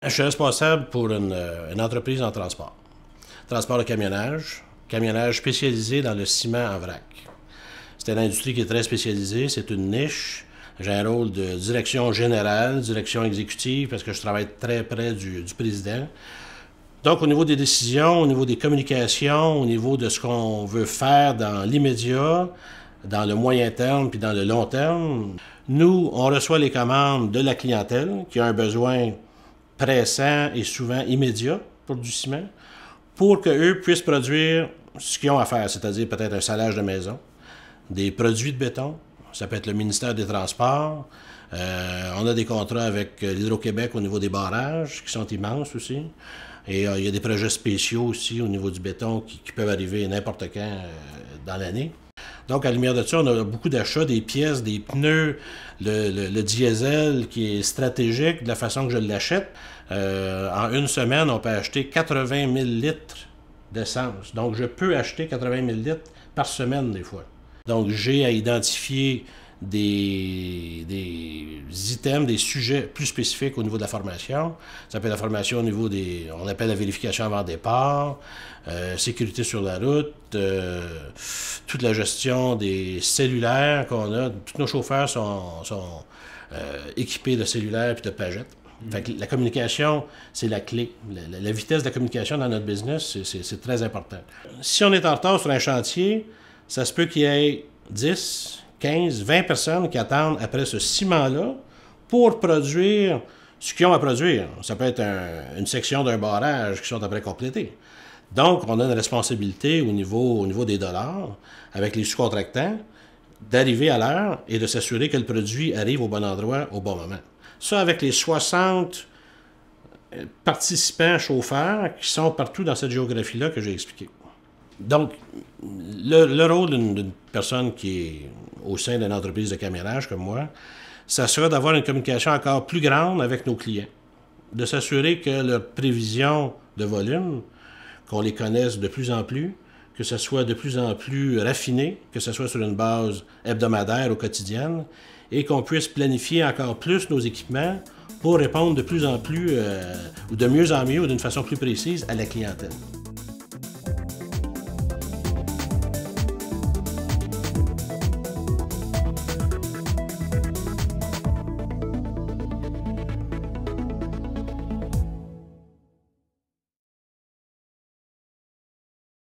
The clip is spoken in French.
Je suis responsable pour une entreprise en transport. Transport de camionnage spécialisé dans le ciment en vrac. C'est une industrie qui est très spécialisée, c'est une niche. J'ai un rôle de direction générale, direction exécutive, parce que je travaille très près du président. Donc, au niveau des décisions, au niveau des communications, au niveau de ce qu'on veut faire dans l'immédiat, dans le moyen terme puis dans le long terme, nous, on reçoit les commandes de la clientèle qui a un besoin pressant et souvent immédiat pour du ciment, pour qu'eux puissent produire ce qu'ils ont à faire, c'est-à-dire peut-être un salage de maison, des produits de béton, ça peut être le ministère des Transports, on a des contrats avec l'Hydro-Québec au niveau des barrages, qui sont immenses aussi, et il y a des projets spéciaux aussi au niveau du béton qui peuvent arriver n'importe quand dans l'année. Donc, à la lumière de ça, on a beaucoup d'achats, des pièces, des pneus, le diesel qui est stratégique de la façon que je l'achète. En une semaine, on peut acheter 80 000 litres d'essence. Donc, je peux acheter 80 000 litres par semaine des fois. Donc, j'ai à identifier des items, des sujets plus spécifiques au niveau de la formation. Ça peut être la formation au niveau on appelle la vérification avant départ, sécurité sur la route, toute la gestion des cellulaires qu'on a. Tous nos chauffeurs sont équipés de cellulaires et de pagettes. Fait que la communication, c'est la clé. La vitesse de la communication dans notre business, c'est très important. Si on est en retard sur un chantier, ça se peut qu'il y ait 10, 15, 20 personnes qui attendent après ce ciment-là pour produire ce qu'ils ont à produire. Ça peut être une section d'un barrage qui sont après complétés. Donc, on a une responsabilité au niveau des dollars, avec les sous-contractants, d'arriver à l'heure et de s'assurer que le produit arrive au bon endroit au bon moment. Ça, avec les 60 participants chauffeurs qui sont partout dans cette géographie-là que j'ai expliquée. Donc, le rôle d'une personne qui est au sein d'une entreprise de camionnage comme moi, ça sera d'avoir une communication encore plus grande avec nos clients, de s'assurer que leurs prévisions de volume, qu'on les connaisse de plus en plus, que ce soit de plus en plus raffiné, que ce soit sur une base hebdomadaire ou quotidienne, et qu'on puisse planifier encore plus nos équipements pour répondre de plus en plus, ou de mieux en mieux, ou d'une façon plus précise à la clientèle.